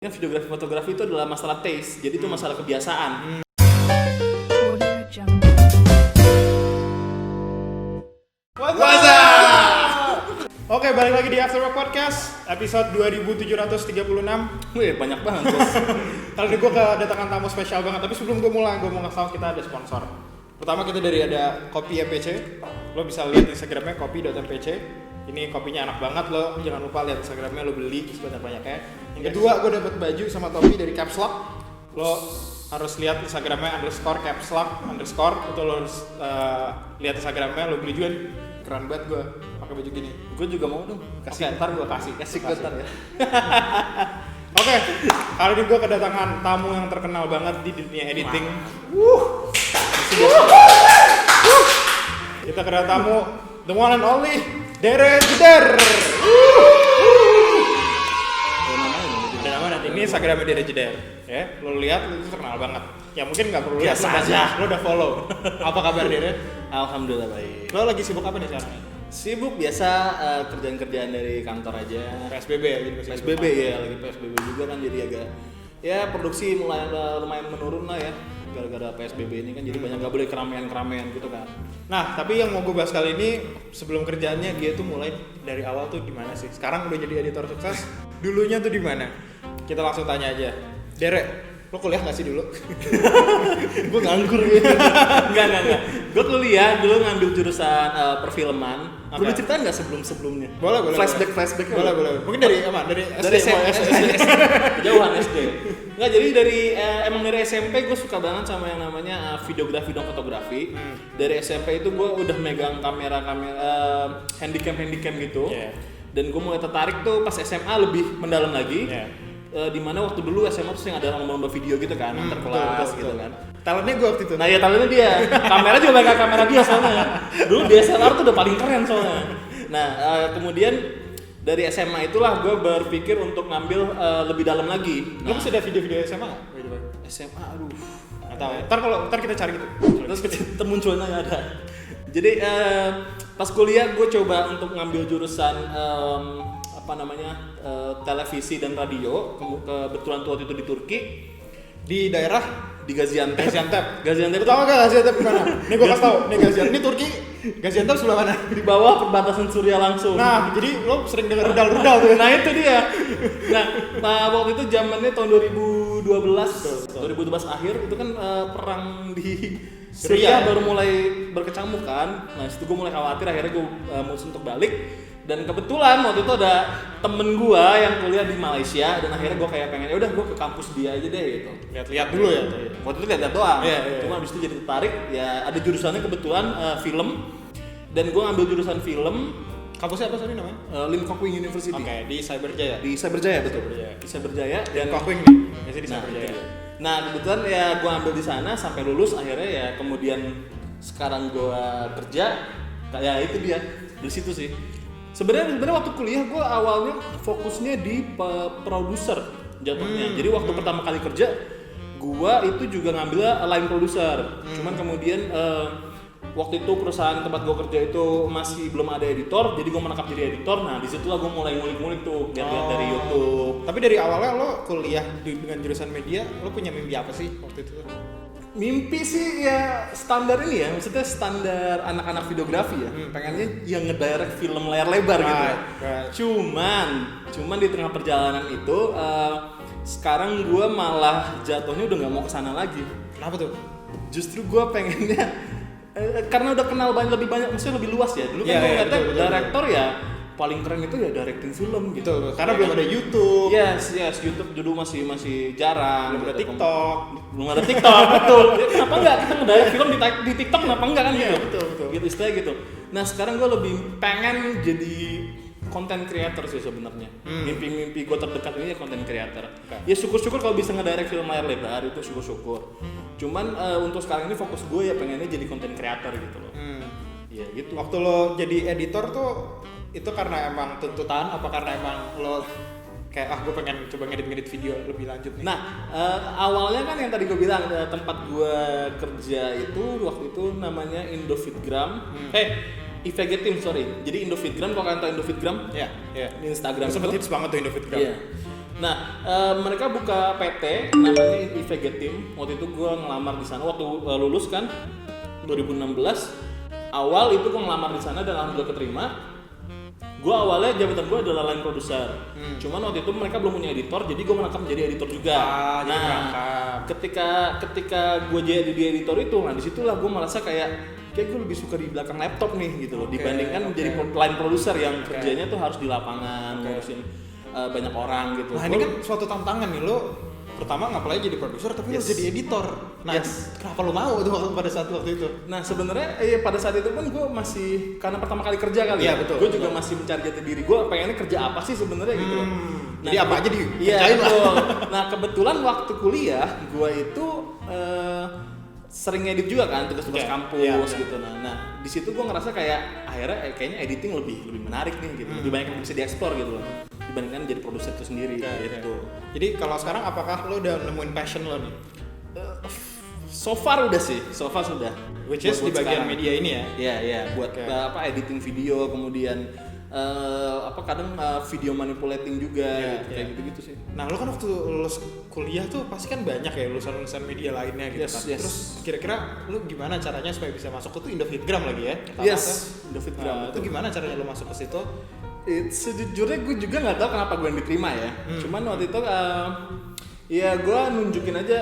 Videografi fotografi itu adalah masalah taste, jadi itu masalah kebiasaan. What's up? Oke, balik lagi di Afterwork Podcast episode 2736. Wih, banyak banget bos. Kali ini gue kedatangan tamu spesial banget. Tapi sebelum gue mulai, gue mau ngasih tau kita ada sponsor. Pertama kita ada Kopi MPC. Lo bisa lihat Instagramnya kopi.mpc. Ini kopinya enak banget, lo jangan lupa lihat Instagramnya, lo beli sebanyak-banyaknya. Yang kedua, gue dapet baju sama topi dari Caps Lock. Lo harus lihat Instagramnya _Caps Lock _ itu lo harus lihat Instagramnya, lo beli juga. Keren banget gue pakai baju gini. Gue juga mau dong. Kasih ntar gue kasih gue ntar ya. Oke, kali ini gue kedatangan tamu yang terkenal banget di dunia editing. Kita kedatangan tamu the one and only Dere Jeder. Ada nama nanti. Ini Instagramnya Dere Jeder. Ya, lo lihat itu terkenal banget. Ya mungkin nggak perlu lihat aja. Lo udah follow. Apa kabar Dere? Alhamdulillah baik. Lo lagi sibuk apa nih sekarang? Sibuk biasa, kerjaan-kerjaan dari kantor aja. PSBB ya, gitu. PSBB ya, lagi PSBB juga kan, jadi agak ya produksi mulai lumayan menurun lah ya. Gara-gara PSBB ini kan jadi banyak gak boleh keramaian gitu kan. Nah, tapi yang mau gue bahas kali ini sebelum kerjaannya dia tuh mulai dari awal tuh di mana sih? Sekarang udah jadi editor sukses. Dulunya tuh di mana? Kita langsung tanya aja. Derek, lo kuliah nggak sih dulu? Gue nganggur gitu. Enggak. Gue kuliah dulu ngambil jurusan perfilman. Okay. Boleh ceritain nggak sebelumnya? Boleh. Flashback. Boleh. Mungkin dari apa? Dari SMP. SD. Kejauhan SD. Nggak, jadi emang dari SMP gue suka banget sama yang namanya videografi dan fotografi. Dari SMP itu gue udah megang kamera handycam gitu. Yeah. Dan gue mulai tertarik tuh pas SMA lebih mendalam lagi. Yeah. Dimana waktu dulu SMA tuh sering ada lomba-lomba video gitu kan, antar kelas gitu kan. Talentnya gue waktu itu. Nah ya talentnya dia, kamera juga nggak kamera dia soalnya. Dulu DSLR tuh udah paling keren soalnya. Nah kemudian dari SMA itulah gue berpikir untuk ngambil lebih dalam lagi. Lo masih ada video-video SMA nggak? SMA, aduh. Nggak tahu. Ntar kita cari gitu. Terus termunculnya ada. Jadi pas kuliah gue coba untuk ngambil jurusan televisi dan radio. Kebetulan tuh waktu itu di Turki, Di daerah di Gaziantep. Gaziantep. Tahu nggak Gaziantep di mana? Nih gue kasih tau. Nih Gaziantep. Ini Turki. Gaziantep sebelah mana? Di bawah perbatasan Suriah langsung. Nah, jadi lo sering dengar rudal tuh. Nah itu dia. Nah waktu itu zamannya tahun 2012 akhir itu kan perang di Syria baru mulai berkecamuk kan. Nah situ gue mulai khawatir, akhirnya gue mutusin untuk balik. Dan kebetulan waktu itu ada temen gue yang kuliah di Malaysia, dan akhirnya gue kayak pengen, ya udah gue ke kampus dia aja deh gitu. Lihat dulu ya. Waktu itu lihat doang. Iya. Cuma abis itu jadi tertarik. Ya ada jurusannya kebetulan film, dan gue ngambil jurusan film. Kampusnya apa tadi namanya? Lim Kok Wing University. Oke, di Cyberjaya. Di Cyberjaya betul. Cyberjaya. Di Cyberjaya dan Kok Wing nih. Biasanya di Cyberjaya. Nah kebetulan ya gue ambil di sana sampai lulus, akhirnya ya kemudian sekarang gue kerja kayak itu dia dari situ sih. Sebenarnya waktu kuliah gue awalnya fokusnya di produser jatuhnya. Jadi waktu pertama kali kerja gue itu juga ngambil line producer. Cuman kemudian waktu itu perusahaan tempat gue kerja itu masih belum ada editor, jadi gue menangkap jadi editor. Nah disitulah gue mulai ngulik-ngulik tuh, lihat-lihat dari YouTube. Tapi dari awalnya lo kuliah dengan jurusan media, lo punya mimpi apa sih waktu itu? Mimpi sih ya standar ini ya, maksudnya standar anak-anak videografi ya. Pengennya yang ngedirect film layar lebar gitu. Right. Cuman di tengah perjalanan itu sekarang gue malah jatuhnya udah nggak mau kesana lagi. Kenapa tuh? Justru gue pengennya karena udah kenal lebih banyak, maksudnya lebih luas ya. Dulu kan gue ngeliatnya director ya paling keren itu ya directing film gitu. Betul. Karena belum ada YouTube. Yes, YouTube dulu masih jarang. Belum ada gitu. TikTok. Betul. Kenapa enggak kita ngedirect film di TikTok, kenapa enggak kan gitu? Betul. Gitu istilahnya gitu. Nah sekarang gue lebih pengen jadi content creator sih sebenarnya. Mimpi gue terdekat ini ya content creator. Ya syukur-syukur kalau bisa ngedirect film layar lebar, itu syukur-syukur. Cuman untuk sekarang ini fokus gue ya pengennya jadi content creator gitu loh. Ya gitu. Waktu lo jadi editor tuh itu karena emang tuntutan apa karena emang lo kayak gue pengen coba ngedit video lebih lanjut nih? Nah awalnya kan yang tadi gue bilang tempat gue kerja itu waktu itu namanya Indofitgram. IVG Team, sorry. Jadi Indofitgram, kalau kalian tahu Indofitgram ya. di Instagram sempet hits banget tuh Indofitgram. Iya. Nah, mereka buka PT namanya IVG Team. Waktu itu gue ngelamar di sana waktu lulus kan 2016. Awal itu gue ngelamar di sana dan alhamdulillah keterima. Gue awalnya jabatan gue adalah line producer. Cuman waktu itu mereka belum punya editor, jadi gue merangkap menjadi editor juga. Ketika gue jadi di editor itu, nah disitulah gue merasa kayak gue lebih suka di belakang laptop nih gitu loh, dibandingkan menjadi line producer yang kerjanya tuh harus di lapangan, ngurusin banyak orang gitu. Nah ini kan suatu tantangan nih lo. Pertama ngapain jadi produser tapi lo jadi editor. Nah kenapa lo mau tuh pada saat waktu itu? Nah sebenarnya pada saat itu pun gue masih karena pertama kali kerja kali ya. Betul. Gue juga masih mencari jati diri. Gue pengennya kerja apa sih sebenarnya gitu loh. Nah, jadi apa aja dikerjain iya, lah. Nah kebetulan waktu kuliah gue itu sering edit juga kan tugas-tugas kampus gitu. Nah di situ gue ngerasa kayak akhirnya kayaknya editing lebih menarik nih gitu. Lebih banyak yang bisa dieksplor gitu loh dibandingkan jadi produser itu sendiri gitu. Jadi kalau sekarang apakah lo udah nemuin passion lo nih? So far sudah. Which is di bagian media ini ya? Iya, buat editing video, kemudian kadang video manipulating juga gitu, kayak gitu-gitu sih. Nah, lo kan waktu lulus kuliah tuh pasti kan banyak ya lulusan media lainnya gitu kan. Terus kira-kira lo gimana caranya supaya bisa masuk ke tuh Indofitgram lagi ya? Indofitgram. Itu gimana caranya lo masuk ke situ? Sejujurnya gue juga nggak tahu kenapa gue yang diterima ya. Cuman waktu itu ya gue nunjukin aja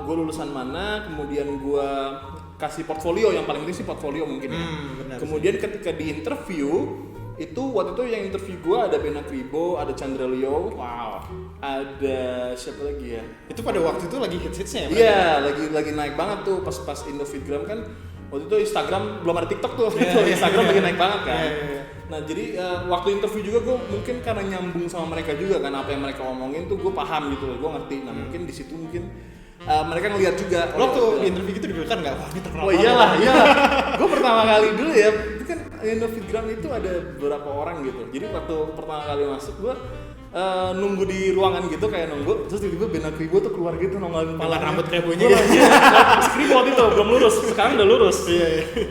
gue lulusan mana, kemudian gue kasih portfolio, yang paling penting sih portfolio mungkin ya. Kemudian ketika di interview itu waktu itu yang interview gue ada Bena Kribo, ada Chandra Leo, ada siapa lagi ya? Itu pada waktu itu lagi hits-hitsnya ya? Iya, lagi naik banget tuh pas Indofitgram kan. Waktu itu Instagram belum ada TikTok tuh, Instagram lagi naik banget kan. Nah jadi waktu interview juga gue mungkin karena nyambung sama mereka juga kan, apa yang mereka omongin tuh gue paham gitu loh, gue ngerti. Nah mungkin di situ mungkin mereka ngeliat juga. Lo tuh di interview gitu dibilang nggak? Wah ini terkenal. Oh iyalah. Gue pertama kali dulu ya, itu kan Indofitgram itu ada beberapa orang gitu. Jadi waktu pertama kali masuk gue nunggu di ruangan gitu kayak nunggu, terus tiba-tiba Bena Kribo tuh keluar gitu nongolin pala rambut kribonya. Kribo waktu itu belum lurus, sekarang udah lurus.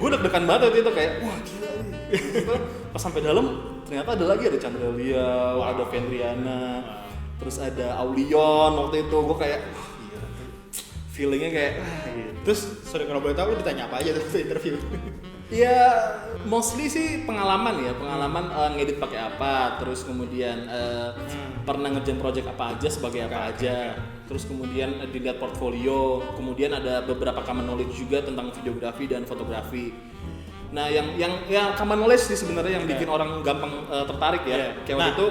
Gue deg-degan banget waktu itu kayak wah gila nih. Pas sampai dalam ternyata ada lagi, ada Chandra Liao, ada Fendriana, terus ada Aulion. Waktu itu gue kayak wah gila, feelingnya kayak gitu. Terus sorry kalau boleh tahu lu ditanya apa aja tuh interview? Ya mostly sih pengalaman ngedit pakai apa, terus kemudian pernah ngerjain project apa aja sebagai apa aja, terus kemudian dilihat portfolio, kemudian ada beberapa common knowledge juga tentang videografi dan fotografi. Nah yang common knowledge sih sebenarnya yang bikin orang gampang tertarik ya. Kayak waktu itu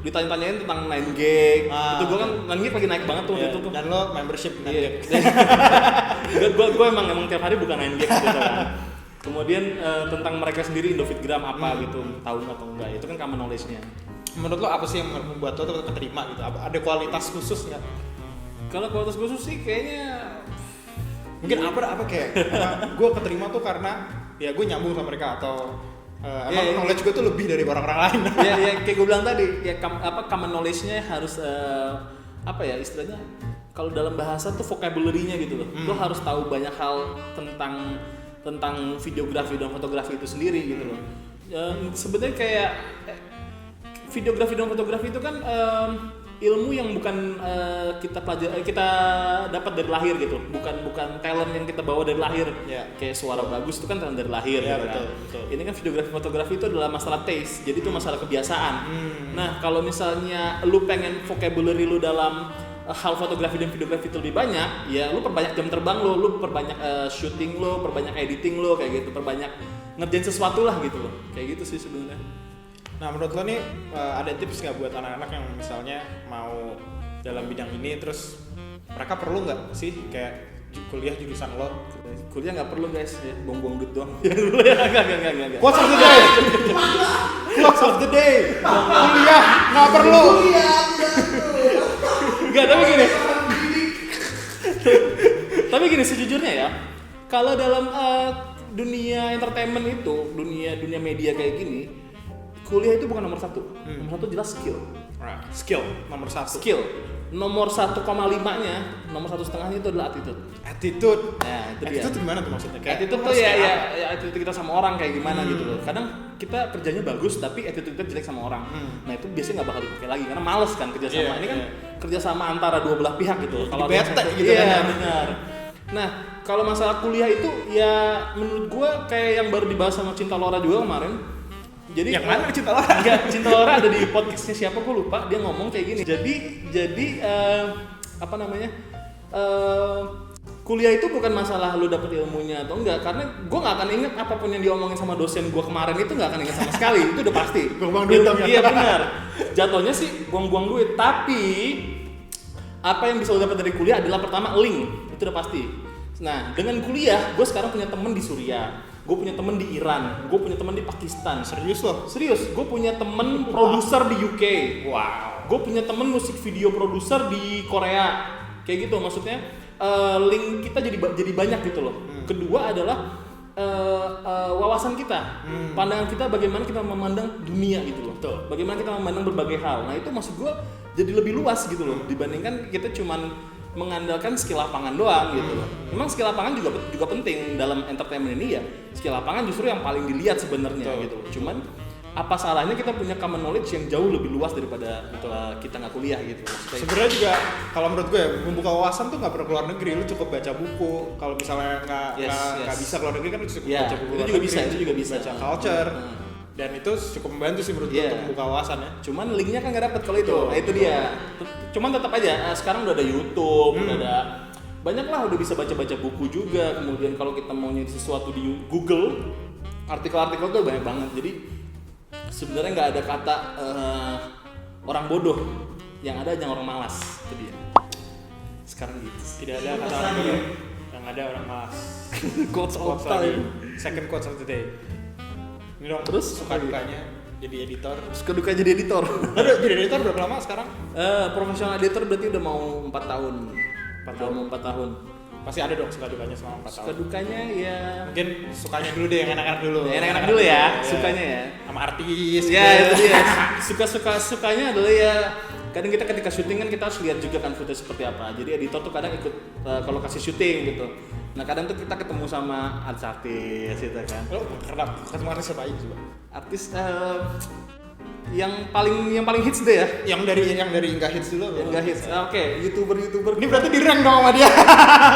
ditanya-tanyain tentang 9gag, itu gue kan 9gag lagi naik banget tuh itu tuh. Dan lo membership 9gag. Gue emang tiap hari bukan 9gag gitu kan. Kemudian tentang mereka sendiri Indofitgram apa gitu, tahu atau enggak, itu kan common knowledge-nya. Menurut lo apa sih yang membuat lo tuh keterima gitu? Ada kualitas khusus nggak? Kalau kualitas khusus sih kayaknya mungkin apa kayak gue keterima tuh karena ya gue nyambung sama mereka atau emang knowledge gue tuh lebih dari orang-orang lain. ya kayak gue bilang tadi ya common knowledge-nya harus istilahnya kalau dalam bahasa tuh vocabulary-nya gitu loh. Lo harus tahu banyak hal tentang videografi dan fotografi itu sendiri gitu loh. Sebenarnya kayak videografi dan fotografi itu kan ilmu yang bukan kita dapat dari lahir gitu, bukan talent yang kita bawa dari lahir. Kayak suara bagus itu kan talent dari lahir gitu kan. Betul. Ini kan videografi fotografi itu adalah masalah taste, jadi itu masalah kebiasaan. Nah kalau misalnya lu pengen vocabulary lu dalam hal fotografi dan videografi itu lebih banyak, ya lu perbanyak jam terbang lu perbanyak shooting lu, perbanyak editing lu kayak gitu, perbanyak ngerjain sesuatu lah gitu loh, kayak gitu sih sebenarnya. Nah menurut lo nih ada tips nggak buat anak-anak yang misalnya mau dalam bidang ini, terus mereka perlu nggak sih kayak kuliah jurusan lo? Kuliah nggak perlu guys, ya buang-buang duit doang. Enggak. Quotes of the day. Quotes of the day. Kuliah nggak perlu. Enggak, tapi gini sejujurnya ya, kalau dalam dunia entertainment itu, dunia media kayak gini, kuliah itu bukan nomor satu. Nomor satu jelas skill. Skill nomor satu. Skill. nomor 1,5-nya, nomor 1,5-nya itu adalah attitude. Attitude. Nah, itu dia. Attitude gimana tuh maksudnya? Attitude tuh ya attitude kita sama orang kayak gimana gitu loh. Kadang kita kerjanya bagus tapi attitude kita jelek sama orang. Nah itu biasanya nggak bakal dipakai lagi karena males kan kerja sama. Ini kan kerja sama antara dua belah pihak gitu. Kalau bete gitu iya, kan. benar. Nah kalau masalah kuliah itu ya menurut gua kayak yang baru dibahas sama Cinta Laura juga kemarin. Jadi yang mana Cinta Laura? Enggak, Cinta Laura ada di podcastnya siapa gue lupa, dia ngomong kayak gini. Jadi apa namanya? Kuliah itu bukan masalah lu dapet ilmunya atau enggak, karena gue nggak akan inget apapun yang diomongin sama dosen gue kemarin itu nggak akan inget sama sekali, itu udah pasti. Buang-buang duit dong ya. Iya benar. Jatuhnya sih buang-buang duit, tapi apa yang bisa lu dapat dari kuliah adalah pertama link, itu udah pasti. Nah dengan kuliah, gue sekarang punya temen di Suriah, gue punya temen di Iran, gue punya temen di Pakistan. Serius loh? Serius, gue punya temen produser di UK. Wow. Gue punya temen musik video produser di Korea. Kayak gitu, maksudnya link kita jadi banyak gitu loh. Kedua adalah wawasan kita, pandangan kita bagaimana kita memandang dunia gitu loh. Betul. Bagaimana kita memandang berbagai hal. Nah itu maksud gue jadi lebih luas gitu loh dibandingkan kita cuman mengandalkan skill lapangan doang gitu loh. Memang skill lapangan juga penting dalam entertainment ini ya. Skill lapangan justru yang paling dilihat sebenarnya gitu loh. Cuman apa salahnya kita punya common knowledge yang jauh lebih luas daripada kita nggak kuliah gitu. Sebenarnya juga kalau menurut gue ya, membuka wawasan tuh nggak perlu keluar negeri, lu cukup baca buku. Kalau misalnya nggak bisa keluar negeri kan lu cukup baca buku. Itu juga bisa. Baca culture. Dan itu cukup membantu sih menurut gue untuk membuka wawasan ya. Cuman linknya kan nggak dapet kalau itu. Nah itu dia. Cuman tetap aja sekarang udah ada YouTube, udah ada banyak lah, udah bisa baca-baca buku juga. Kemudian kalau kita mau nyari sesuatu di Google, artikel-artikel tuh banyak banget. Jadi sebenarnya nggak ada kata orang bodoh, yang ada jangan orang malas. Itu dia. Sekarang gitu. Tidak ada kata orang bodoh, yang ada orang malas. Quotes of lagi. time. Second quotes of the day. Ini dong, Terus suka dukanya jadi editor. Suka duka jadi editor. Aduh, jadi editor berapa lama sekarang? Profesional editor berarti udah mau 4 tahun. 4 tahun. Mau 4 tahun. Pasti ada dong suka dukanya selama 4 tahun. Suka dukanya ya. Mungkin sukanya dulu deh, yang enak-enak dulu. Enak-enak dulu ya, sukanya ya. Sama artis. Ya itu dia. Sukanya adalah ya. Kadang kita ketika syuting kan kita harus lihat juga kan footage seperti apa. Jadi editor tuh kadang ikut ke lokasi syuting gitu. Nah kadang tuh kita ketemu sama artis gitu kan. Lo kenapa ketemu artis siapa aja coba? Artis yang paling hits deh ya. Yang dari enggak hits dulu. Yang enggak hits. Oke, YouTuber. Ini berarti di rank dong sama dia.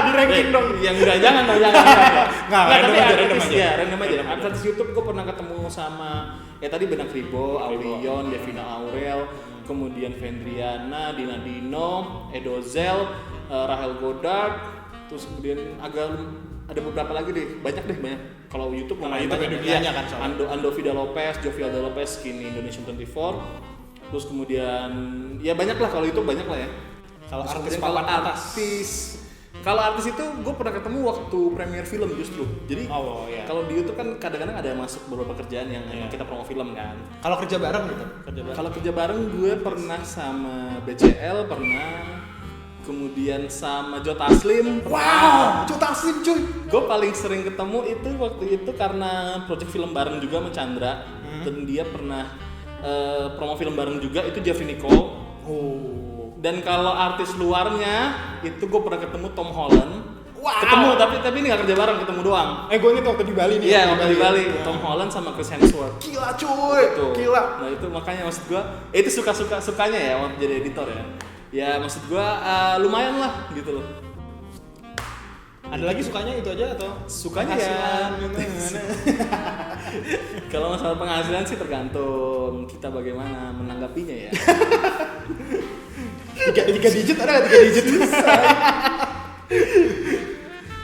Di ranking dong. Yang enggak jangan. Nggak, Tapi random artis aja. ya, random aja. Artis YouTube gue pernah ketemu sama tadi Benak Ribo, Aulion, Devina Aurel, kemudian Vendriana, Dina Dino, Edozel, Rahel Godard, terus kemudian ada beberapa lagi deh, banyak. Kalau YouTube Kalau banyak YouTube dunianya kan soalnya. Ando Vida Lopez, Jovialda Lopez, kini Indonesian 24. Terus kemudian ya banyak lah, kalau itu banyak lah ya. Kalau Terus artis kemudian papan atas. Kalau artis itu gue pernah ketemu waktu premier film justru. Jadi iya. kalau di YouTube kan kadang-kadang ada masuk beberapa kerjaan yang emang kita promo film kan. Kalau kerja bareng gitu. Kalau kerja bareng gue pernah sama BCL, pernah kemudian sama Joe Taslim. Wow, Joe Taslim cuy. Gue paling sering ketemu itu waktu itu karena project film bareng juga sama Chandra. Dan dia pernah promo film bareng juga, itu Jeffrey Nicole. Dan kalau artis luarnya itu gue pernah ketemu Tom Holland. Wow. Ketemu tapi ini nggak kerja bareng, ketemu doang. Gue inget waktu di Bali nih. Iya, waktu di Bali. Tom Holland sama Chris Hemsworth. Gila cuy. Tuh. Gila. Nah itu makanya maksud gue, itu sukanya ya waktu jadi editor ya. Ya maksud gue lumayan lah gitu loh. Ada lagi sukanya itu aja atau Sukanya ya. Kalau masalah penghasilan sih tergantung kita bagaimana menanggapinya ya. 3 digit ada 3 digit.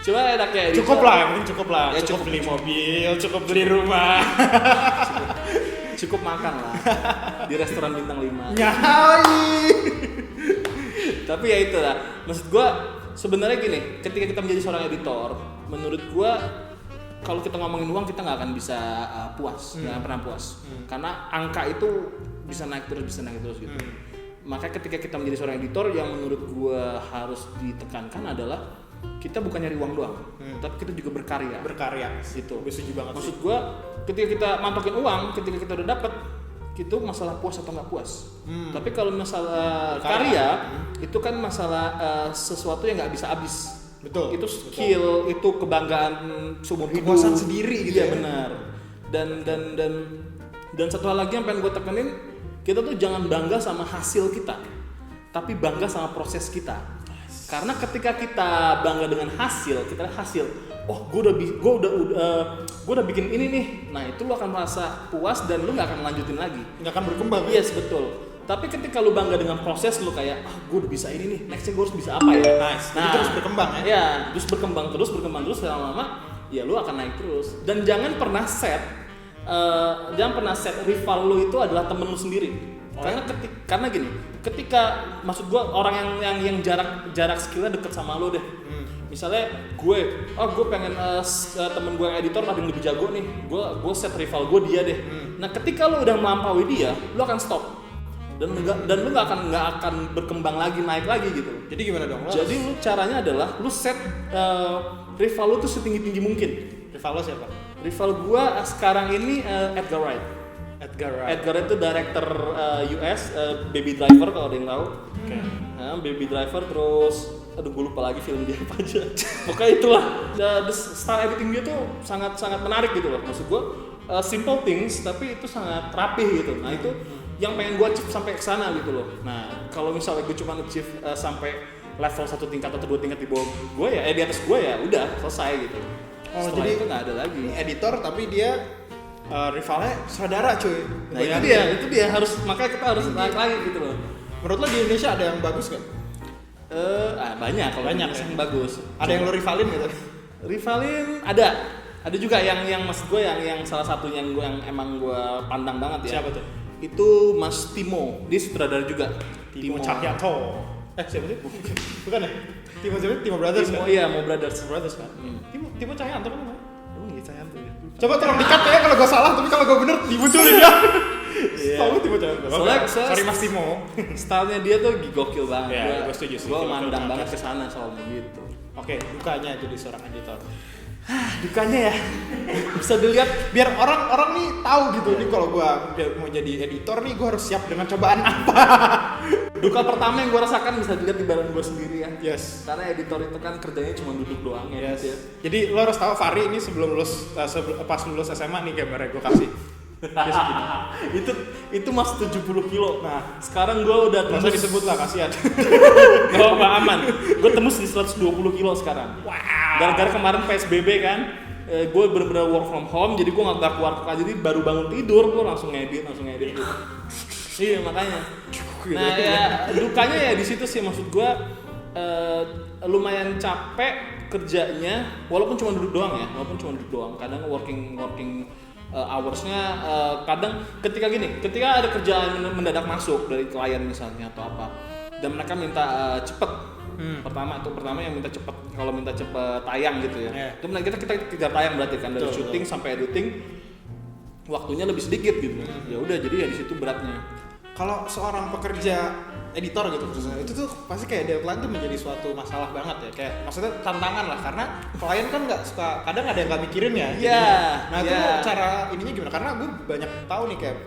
Coba enak ya. Cukup lah, yang penting cukup lah. Ya, cukup cukup. beli mobil, cukup beli rumah. Cukup makan lah di restoran bintang 5. Nyai. Tapi ya itu lah. Maksud gua sebenarnya gini, ketika kita menjadi seorang editor, menurut gua kalau kita ngomongin uang kita nggak akan bisa puas, nggak akan pernah puas. Karena angka itu bisa naik terus gitu. Maka ketika kita menjadi seorang editor, yang menurut gua harus ditekankan adalah kita bukan nyari uang doang, tapi kita juga berkarya. Berkarya. Itu. Gue setuju banget. Maksud gua ketika kita mantokin uang, ketika kita udah dapet, itu masalah puas atau nggak puas. Tapi kalau masalah karya itu kan masalah sesuatu yang nggak bisa habis. Betul. Itu skill, itu kebanggaan seumur hidup. Kepuasan sendiri gitu. Iya benar. Dan satu hal lagi yang pengen gue tekenin, kita tuh jangan bangga sama hasil kita, tapi bangga sama proses kita. Karena ketika kita bangga dengan hasil, kita lihat hasil, oh gue udah bikin ini nih, nah itu lo akan merasa puas dan lo nggak akan lanjutin lagi, nggak akan berkembang. Yes, betul. Tapi ketika lo bangga dengan proses, lo kayak gue udah bisa ini nih, nextnya gue harus bisa apa ya? Nice. Jadi terus berkembang ya? Ya, terus berkembang terus lama-lama, ya lo akan naik terus. Dan jangan pernah set rival lo itu adalah temen lo sendiri. Karena gini, ketika maksud gue orang yang jarak skillnya deket sama lo deh. Misalnya gue pengen temen gue yang editor ada yang lebih jago nih, gue set rival gue dia deh. Nah ketika lo udah melampaui dia, lo akan stop dan lo nggak akan berkembang lagi, naik lagi gitu. Jadi gimana dong? Jadi lo caranya adalah lo set rival lo tuh setinggi mungkin. Rival lo siapa? Rival gue sekarang ini Edgar Wright. Edgar itu director US Baby Driver kalau ada yang tahu. Okay. Baby Driver terus gue lupa lagi film dia apa aja. Pokoknya itulah the style editing dia tuh sangat menarik gitu loh. Maksud gue simple things tapi itu sangat rapih gitu. Nah itu yang pengen gue achieve sampai ke sana gitu loh. Nah kalau misalnya gue cuma achieve sampai level 1 tingkat atau 2 tingkat di bawah gue ya di atas gue ya udah selesai gitu. Setelah jadi itu nggak ada lagi. Editor tapi dia rivalnya saudara cuy. Nah itu dia makanya kita harus naik lagi gitu loh. Menurut lo di Indonesia ada yang bagus gak? Banyak kalau yang bagus. Ada yang lo rivalin gitu? Rivalin ada juga yang maksud gue yang salah satunya yang emang gue pandang banget ya. Siapa tuh? Itu Mas Timo, dia sutradara juga. Timo Cahyanto. Siapa sih? Bukan ya? Timo siapa? Timo Brothers kan? Iya, Mo Brothers kan? Timo Cahyanto kan namanya? Oh iya Cahyanto ya. Coba tolong di-cut ya kalau gue salah, tapi kalau gue bener dimunculin ya. Tahu Timo Cahyanto. Sorry Mas Timo. Stylenya dia tuh gokil banget. Iya, gue setuju. Gue mandang banget ke sana soalnya gitu. Oke, dukanya jadi seorang editor. Dukanya ya bisa dilihat biar orang nih tahu gitu nih kalau gue mau jadi editor nih gue harus siap dengan cobaan apa. Duka pertama yang gue rasakan bisa dilihat di badan gue sendiri ya. Yes. Karena editor itu kan kerjanya cuma duduk doang ya. Yes. Jadi lo harus tahu Fahri ini sebelum lulus pas lulus SMA nih gambarnya gue kasih. itu mas 70 kilo. Nah sekarang gue udah tembus. Masa disebut lah kasihan. Gak apa aman. Gue tembus di 120 kilo sekarang. Wow. Gara-gara kemarin PSBB kan, gue bener-bener work from home. Jadi gue nggak keluar aja. Jadi baru bangun tidur gue langsung ngedit gitu. Iya makanya. Nah ya dukanya ya di situ sih, maksud gue lumayan capek kerjanya. Walaupun cuma duduk doang. Kadang working hoursnya kadang ketika ada kerjaan mendadak masuk dari klien misalnya atau apa dan mereka minta cepet. Pertama yang minta cepet, kalau minta cepet tayang gitu ya. Itu kita kejar tayang berarti kan dari syuting sampai editing waktunya lebih sedikit gitu. Ya udah jadi ya di situ beratnya. Kalau seorang pekerja editor gitu khususnya itu tuh pasti kayak deadline tuh menjadi suatu masalah banget ya, kayak maksudnya tantangan lah karena klien kan nggak suka, kadang ada yang nggak mikirin ya. Nah itu cara ininya gimana? Karena gue banyak tahu nih kayak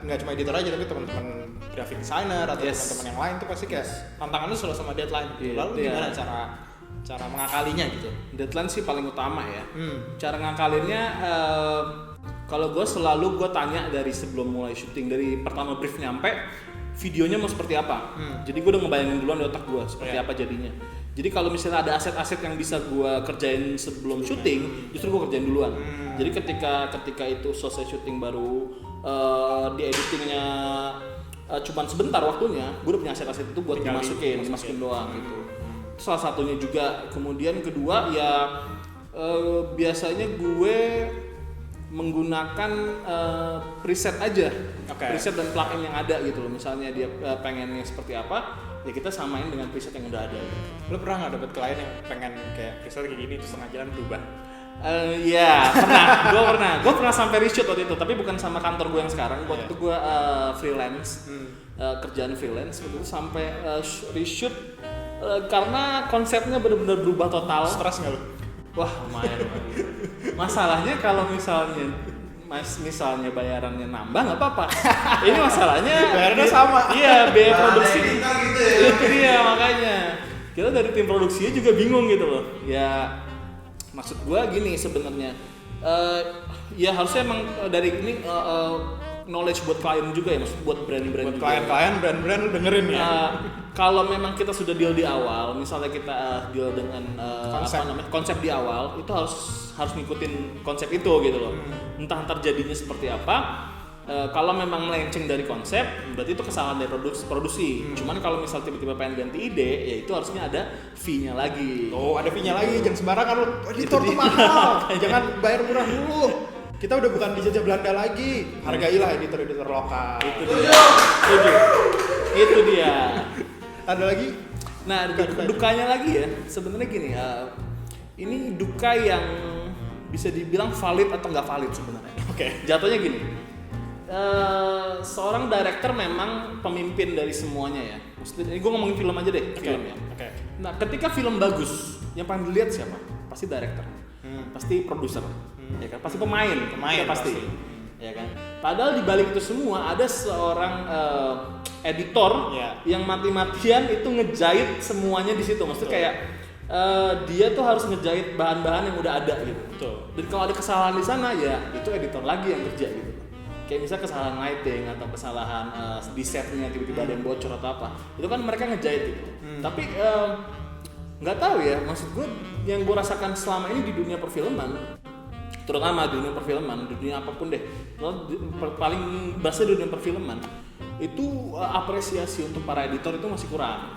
nggak cuma editor aja tapi teman-teman graphic designer atau teman-teman yang lain tuh pasti kayak tantangannya selalu sama deadline. Lalu gimana cara mengakalinya gitu? Deadline sih paling utama ya. Cara ngakalinnya kalau gue selalu tanya dari sebelum mulai syuting, dari pertama brief nyampe videonya mau seperti apa. Jadi gue udah ngebayangin duluan di otak gue seperti apa jadinya. Jadi kalau misalnya ada aset-aset yang bisa gue kerjain sebelum syuting, justru gue kerjain duluan. Jadi ketika itu selesai syuting baru di editingnya cuman sebentar waktunya, gue udah punya aset-aset itu buat dimasukin doang gitu. Salah satunya juga. Kemudian kedua ya biasanya gue menggunakan preset aja, preset dan plugin yang ada gitu loh. Misalnya dia pengennya seperti apa, ya kita samain dengan preset yang udah ada. Lo pernah nggak dapet klien yang pengen kayak preset kayak gini terus tengah jalan berubah? Iya, pernah. Gue pernah sampai reshoot waktu itu, tapi bukan sama kantor gue yang sekarang. Waktu itu gue freelance, kerjaan freelance. Waktu itu sampai reshoot karena konsepnya benar-benar berubah total. Stres nggak lo? Wah lumayan. Masalahnya kalau misalnya misalnya bayarannya nambah nggak apa-apa. Ini masalahnya bayarannya sama. Iya, biaya produksi. Editor gitu ya. Itu dia makanya. Kita dari tim produksinya juga bingung gitu loh. Ya maksud gua gini sebenarnya. Ya harusnya emang dari ini knowledge buat klien juga ya, maksud buat brand-brand. Buat klien-klien, brand-brand lu dengerin ya. Kalau memang kita sudah deal di awal, misalnya kita deal dengan konsep di awal, itu harus ngikutin konsep itu gitu loh. Entah jadinya seperti apa. Kalau memang melenceng dari konsep, berarti itu kesalahan dari produksi. Cuman kalau misal tiba-tiba pengen ganti ide, ya itu harusnya ada fee-nya lagi. Oh, ada fee-nya lagi, jangan sembarangan lu. Editor tuh mahal. Jangan bayar murah dulu. Kita udah bukan dijajah Belanda lagi. Hargailah editor-editor lokal. Itu dia. Ada lagi? Nah, dukanya lagi ya, sebenarnya gini, ini duka yang bisa dibilang valid atau nggak valid sebenarnya. Oke. Jatuhnya gini, seorang director memang pemimpin dari semuanya ya. Maksudnya, ini gue ngomongin film aja deh, film ya. Oke. Nah, ketika film bagus, yang paling dilihat siapa? Pasti director, pasti produser, ya kan? Pasti pemain ya pasti. Ya kan. Padahal di balik itu semua ada seorang editor yang mati-matian itu ngejahit semuanya di situ. Maksudnya kayak dia tuh harus ngejahit bahan-bahan yang udah ada gitu. Betul. Dan kalau ada kesalahan di sana ya itu editor lagi yang kerja gitu. Kayak misalnya kesalahan lighting atau kesalahan di setnya tiba-tiba ada yang bocor atau apa. Itu kan mereka ngejahit gitu. Tapi nggak tahu ya, maksud gue yang gue rasakan selama ini di dunia perfilman, terutama di dunia perfilman, di dunia apapun deh, paling bahasa di dunia perfilman itu apresiasi untuk para editor itu masih kurang.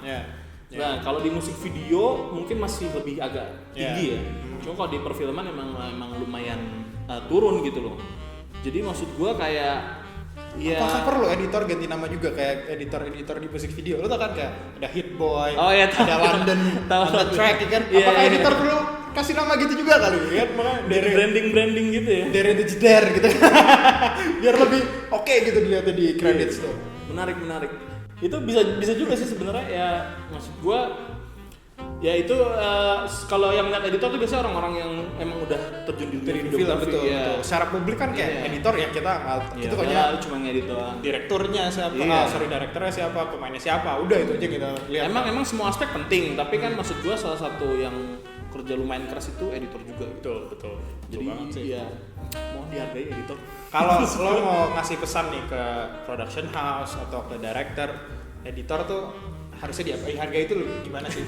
Nah kalau di musik video mungkin masih lebih agak tinggi ya. Cuma kalau di perfilman emang lumayan turun gitu loh. Jadi maksud gue kayak ya. Apakah perlu editor ganti nama juga kayak editor di musik video? Lo tau kan kayak ada Hit Boy, ada London, ada Track kan? Apakah editor perlu kasih nama gitu juga kali ya? Dari branding gitu ya. Dari the Jeder gitu. Biar lebih oke gitu dilihatnya di credits tuh. Menarik. Itu bisa juga sih sebenarnya ya, maksud gue ya itu kalau yang lihat editor tuh biasanya orang-orang yang emang udah terjun di dunia videografi betul. ya. Secara publik kan kayak editor ya kita itu hanya cuma ngedit doang. Direkturnya siapa, direkturnya siapa, pemainnya siapa, udah itu aja kita lihat. Emang semua aspek penting, tapi kan maksud gue salah satu yang kerja lumayan keras itu editor juga. Betul. Jadi ya mohon dihargai editor. Kalau lo mau ngasih pesan nih ke production house atau ke director, editor tuh harusnya dihargai itu gimana sih?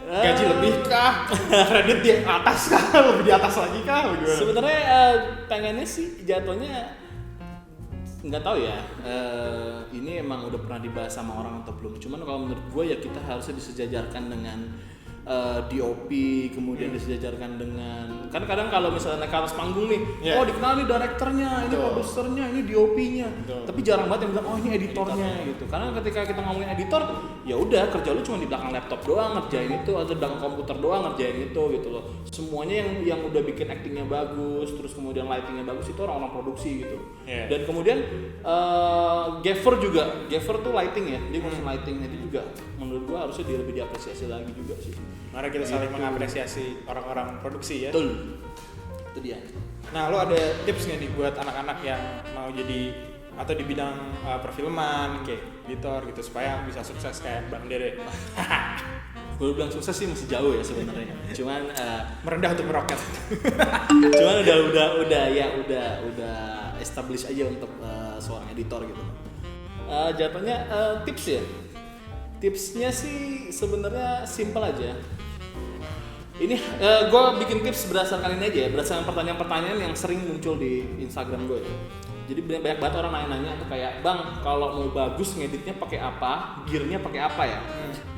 Gaji lebih kah? Kredit di atas kah? Lebih di atas lagi kah? Sebenarnya pengennya sih jatuhnya nggak tahu ya. Ini emang udah pernah dibahas sama orang atau belum. Cuman kalau menurut gue ya kita harusnya disejajarkan dengan DOP, kemudian disejajarkan dengan kan kadang kalau misalnya naik ke atas panggung nih, oh dikenal nih direkturnya, ini produsernya, ini DOP-nya, tapi jarang banget yang bilang oh ini editornya gitu. Karena ketika kita ngomongin editor, ya udah kerja lu cuma di belakang laptop doang ngerjain itu, atau di belakang komputer doang ngerjain itu gitu loh. Semuanya yang udah bikin actingnya bagus, terus kemudian lightingnya bagus itu orang-orang produksi gitu. Dan kemudian gaffer tuh lighting ya, dia ngurusin lighting itu juga menurut gua harusnya dia lebih diapresiasi lagi juga sih. Mari kita saling mengapresiasi orang-orang produksi ya. Betul. Itu dia. Nah, lo ada tips nggak nih buat anak-anak yang mau jadi atau di bidang perfilman kayak editor gitu supaya bisa sukses kayak Bang Dere? Gue bilang sukses sih masih jauh ya sebenarnya. Cuman merendah untuk meroket. Cuman udah establish aja untuk seorang editor gitu. Jatuhnya tips ya. Tipsnya sih sebenarnya simple aja. Ini gue bikin tips berdasarkan ini aja ya, berdasarkan pertanyaan-pertanyaan yang sering muncul di Instagram gue. Jadi banyak banget orang nanya-nanya tuh kayak, Bang, kalau mau bagus ngeditnya pakai apa, gearnya pakai apa ya?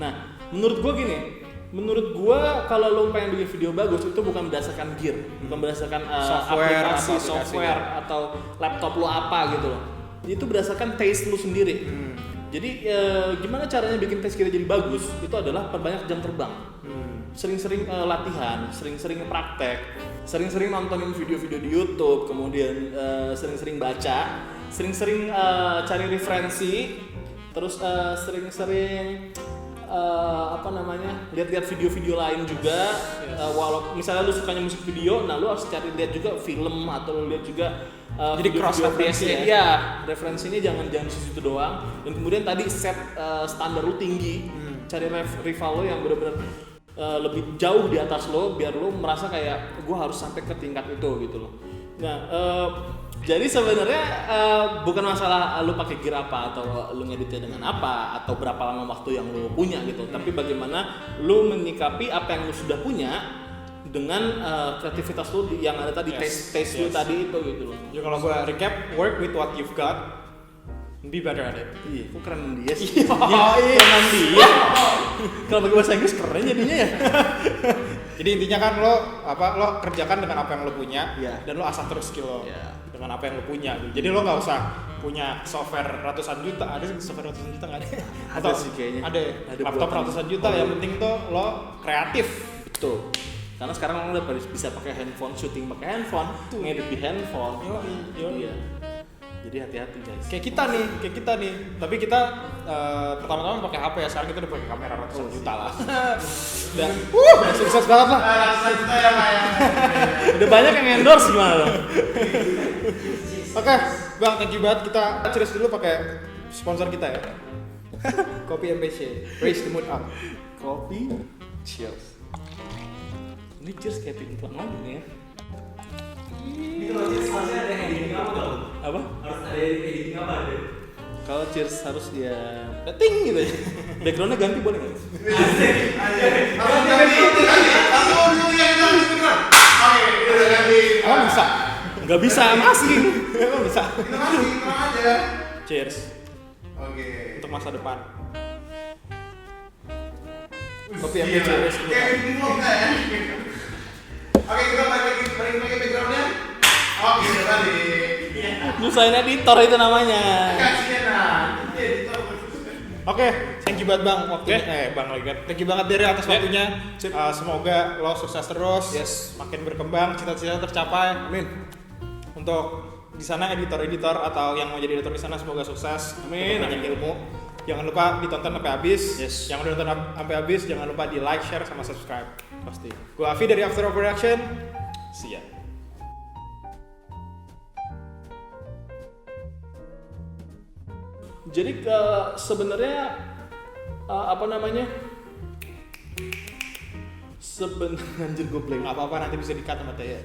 Nah, menurut gue gini, menurut gue kalau lo pengen bikin video bagus itu bukan berdasarkan gear, bukan berdasarkan aplikasi software atau laptop lo apa gitu loh. Itu berdasarkan taste lo sendiri. Jadi gimana caranya bikin taste kita jadi bagus? Itu adalah perbanyak jam terbang. Sering-sering latihan, sering-sering praktek, sering-sering nontonin video-video di YouTube, kemudian sering-sering baca, sering-sering cari referensi, terus sering-sering apa namanya, lihat-lihat video-video lain juga. Walau misalnya lu sukanya musik video, nah lu harus cari lihat juga film atau lu lihat juga Jadi cross reference ya? Iya, referensinya jangan di situ doang. Dan kemudian tadi set standar lu tinggi, cari rival lo yang benar-benar lebih jauh di atas lo, biar lo merasa kayak gue harus sampai ke tingkat itu gitu loh. Nah, jadi sebenarnya bukan masalah lu pakai gear apa atau lu ngeditnya dengan apa atau berapa lama waktu yang lu punya gitu, tapi bagaimana lu menyikapi apa yang lu sudah punya dengan kreativitas lu yang ada tadi, taste lu tadi itu gitu loh. Ya kalau gue recap, work with what you've got, be better at it. Iya, kok keren dia sih. Iya. Keren dia. Kalau pakai bahasa Inggris keren jadinya ya. Jadi intinya kan lo kerjakan dengan apa yang lo punya, dan lo asah terus skill lo dengan apa yang lo punya. Jadi lo nggak usah punya software ratusan juta. Ada software ratusan juta nggak ada? Ada sih kayaknya. Ada laptop ratusan juta. Yang penting tuh lo kreatif. Betul. Karena sekarang orang udah bisa pakai handphone, syuting pakai handphone, ngedit di handphone. Iya. Jadi hati-hati guys. Kayak kita nih. Tapi kita pertama-tama pakai HP ya. Sekarang kita udah pakai kamera ratusan juta lah. Dan sukses banget lah. Ratusan juta ya Pak ya. Udah banyak yang endorse gimana lo? Oke, Bang, thank you banget. Kita cheers dulu pakai sponsor kita ya. Kopi MPC, raise the mood up. Kopi, cheers. Ini cheers kayak bikin tulang lagi nih ya. Ini kalau cheers harusnya ada editing apa tuh? Apa? Harus ada editing apa ada? Kalau cheers harus dia Ting gitu ya. backgroundnya ganti boleh nggak? Kalau ganti satu dulu yang kita harus beneran. Oke, kita udah ganti. Emang bisa? Nggak bisa masking. Emang bisa? Kita masih tenang aja. Cheers Oke. untuk masa depan. Kopi MPC, raise the mood Kayak up. bikin vlog nggak ya? Oke, kita balik lagi backgroundnya. Oke, udah balik. Nyusahin editor itu namanya. Kasihan nah. Ini editor. Oke, thank you banget Bang. Bang lagi kan. Thank you banget Derry atas waktunya. Semoga lo sukses terus. Makin berkembang, cita-cita tercapai. Amin. Untuk di sana editor-editor atau yang mau jadi editor di sana semoga sukses. Amin. Banyak ilmu. Jangan lupa ditonton sampai habis. Yes. Yang udah nonton sampai habis jangan lupa di like, share sama subscribe. Pasti. Gua Avi dari After Production. See ya. Jadi sebenarnya apa namanya? Sebenarnya anjir gue blank. Nggak apa-apa nanti bisa di-cut sama Taya.